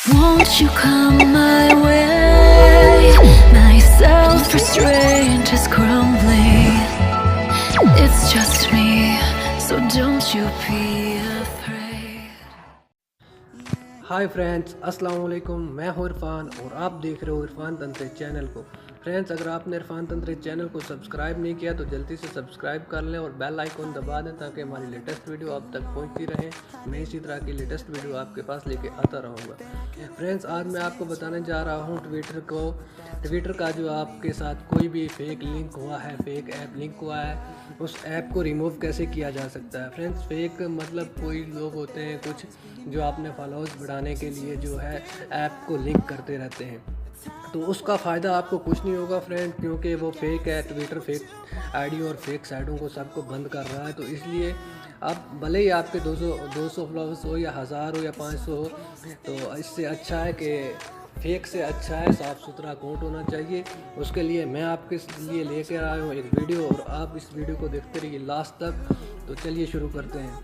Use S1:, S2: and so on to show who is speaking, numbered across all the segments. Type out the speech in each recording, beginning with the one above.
S1: Won't you come my way? My self-restraint is crumbling. It's just me, so don't you be afraid.
S2: Hi friends, अस्सलाम वालेकुम। मैं हूं इरफान और आप देख रहे हो इरफान तंत्रे चैनल को। फ्रेंड्स, अगर आपने इरफान तंत्रे चैनल को सब्सक्राइब नहीं किया तो जल्दी से सब्सक्राइब कर लें और बेल आइकॉन दबा दें ताकि हमारी लेटेस्ट वीडियो आप तक पहुंचती रहे। मैं इसी तरह की लेटेस्ट वीडियो आपके पास लेके आता रहूँगा। फ्रेंड्स, आज मैं आपको बताने जा रहा हूँ ट्विटर का जो आपके साथ कोई भी फेक लिंक हुआ है, फेक ऐप लिंक हुआ है, उस ऐप को रिमूव कैसे किया जा सकता है। फ्रेंड्स, फेक मतलब कोई लोग होते हैं कुछ जो आपने फॉलोअर्स बढ़ाने के लिए जो है ऐप को लिंक करते रहते हैं, तो उसका फ़ायदा आपको कुछ नहीं होगा फ्रेंड, क्योंकि वो फेक है। ट्विटर फेक आईडी और फेक साइटों को सबको बंद कर रहा है। तो इसलिए आप भले ही आपके 200 फॉलोअर्स हो या 1000 हो या 500 हो, तो इससे अच्छा है कि फेक से अच्छा है साफ़ सुथरा अकाउंट होना चाहिए। उसके लिए मैं आपके लिए लेकर आया हूँ एक वीडियो और आप इस वीडियो को देखते रहिए लास्ट तक। तो चलिए शुरू करते हैं।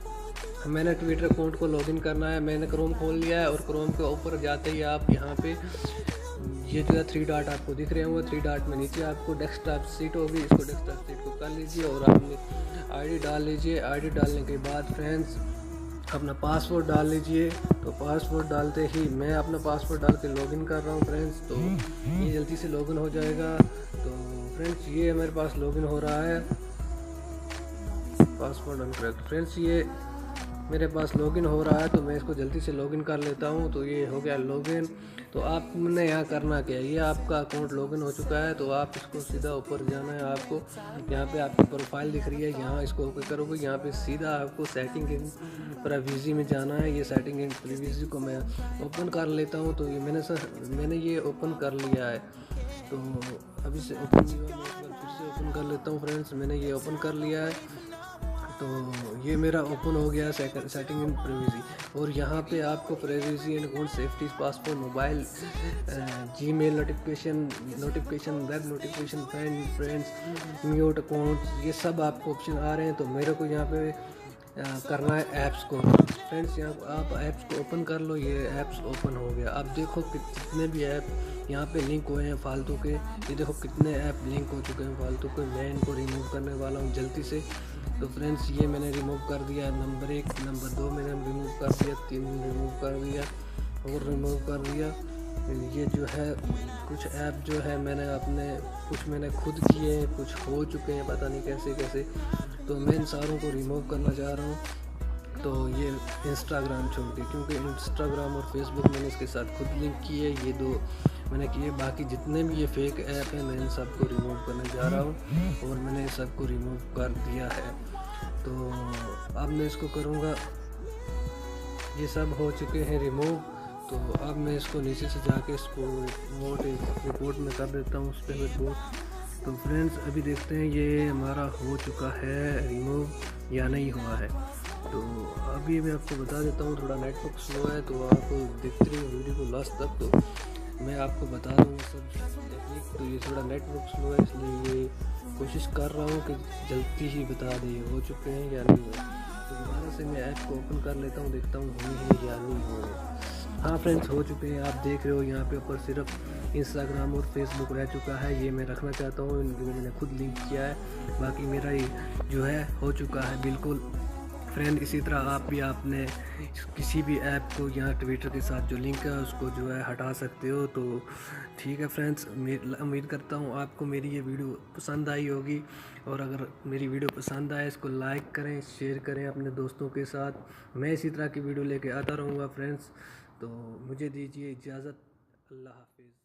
S2: मैंने ट्विटर अकाउंट को लॉगिन करना है। मैंने क्रोम खोल लिया है और क्रोम के ऊपर जाते ही आप यहाँ पे ये जो है 3 डॉट आपको दिख रहे होंगे। 3 डॉट में नीचे आपको डेस्कटॉप सीट होगी, इसको डेस्कटॉप सीट को कर लीजिए और आपने आईडी डाल लीजिए। आईडी डालने के बाद फ्रेंड्स अपना पासवर्ड डाल लीजिए। तो पासवर्ड डालते ही मैं अपना पासवर्ड डाल के लॉगिन कर रहा हूँ फ्रेंड्स। तो ये जल्दी से लॉगिन हो जाएगा। तो फ्रेंड्स, ये मेरे पास लॉगिन हो रहा है। Password incorrect. फ्रेंड्स, ये मेरे पास लॉगिन हो रहा है तो मैं इसको जल्दी से लॉगिन कर लेता हूँ। तो ये हो गया लॉगिन। तो आपने यहाँ करना क्या है, ये आपका अकाउंट लॉगिन हो चुका है। तो आप इसको सीधा ऊपर जाना है। आपको यहाँ पे आपकी प्रोफाइल दिख रही है, यहाँ इसको ओके करोगे। यहाँ पे सीधा आपको सेटिंग इन प्राइवेसी में जाना है। ये सेटिंग इन प्राइवेसी को मैं ओपन कर लेता हूँ। तो ये मैंने ये ओपन कर लिया है। तो अभी से ओपन नहीं हुआ, मैं एक बार फिर से ओपन कर लेता हूँ फ्रेंड्स। मैंने ये ओपन कर लिया है। तो ये मेरा ओपन हो गया सेटिंग इन प्राइवेसी। और यहाँ पे आपको privacy and account safety, passport, mobile, Gmail notification, web notification, friends, mute account, ये सब आपको ऑप्शन आ रहे हैं। तो मेरे को यहाँ पे करना है ऐप्स को। फ्रेंड्स, यहाँ आप ऐप्स को ओपन कर लो। ये ऐप्स ओपन हो गया। अब देखो कितने भी ऐप यहाँ पे लिंक हुए हैं फालतू के। ये देखो कितने ऐप लिंक हो चुके हैं फालतू के। मैं इनको रिमूव करने वाला हूँ जल्दी से। तो फ्रेंड्स, ये मैंने रिमूव कर दिया। नंबर 1, नंबर 2 मैंने रिमूव कर दिया, 3 रिमूव कर दिया और रिमूव कर दिया। ये जो है कुछ ऐप जो है कुछ मैंने खुद किए हैं, कुछ हो चुके हैं, पता नहीं कैसे कैसे। तो मैं इन सारों को रिमूव करना चाह रहा हूँ। तो ये इंस्टाग्राम छोड़ के, क्योंकि इंस्टाग्राम और फेसबुक मैंने इसके साथ खुद लिंक किए, ये 2 मैंने किए। बाकी जितने भी ये फेक ऐप हैं मैं इन सब को रिमूव करने जा रहा हूँ और मैंने सबको रिमूव कर दिया है। तो अब मैं इसको करूँगा। ये सब हो चुके हैं रिमूव। तो अब मैं इसको नीचे से जाके इसको रिपोर्ट में कर देता हूँ, उस पर रिपोर्ट। तो फ्रेंड्स, अभी देखते हैं ये हमारा हो चुका है रिमूव या नहीं हुआ है। तो अभी मैं आपको बता देता हूँ, थोड़ा नेटवर्क स्लो है तो आप देखते रहिए वीडियो को लास्ट तक। तो मैं आपको बता रहा हूँ सब टेक्निक। तो ये थोड़ा नेटवर्क स्लो है, इसलिए ये कोशिश कर रहा हूँ कि जल्दी ही बता दें हो चुके हैं या नहीं हुए। तो दोबारा से मैं ऐप को ओपन कर लेता हूँ, देखता हूँ हुई है या नहीं हुए। हाँ फ्रेंड्स, हो चुके हैं। आप देख रहे हो यहाँ पे ऊपर सिर्फ इंस्टाग्राम और फेसबुक रह चुका है। ये मैं रखना चाहता हूँ, मैंने खुद लिंक किया है। बाकी मेरा ये जो है हो चुका है बिल्कुल। फ्रेंड, इसी तरह आप भी आपने किसी भी ऐप को यहाँ ट्विटर के साथ जो लिंक है उसको जो है हटा सकते हो। तो ठीक है फ्रेंड्स, उम्मीद करता हूँ आपको मेरी ये वीडियो पसंद आई होगी। और अगर मेरी वीडियो पसंद आए इसको लाइक करें, शेयर करें अपने दोस्तों के साथ। मैं इसी तरह की वीडियो लेके आता रहूँगा फ्रेंड्स। तो मुझे दीजिए इजाज़त। अल्लाह हाफिज़।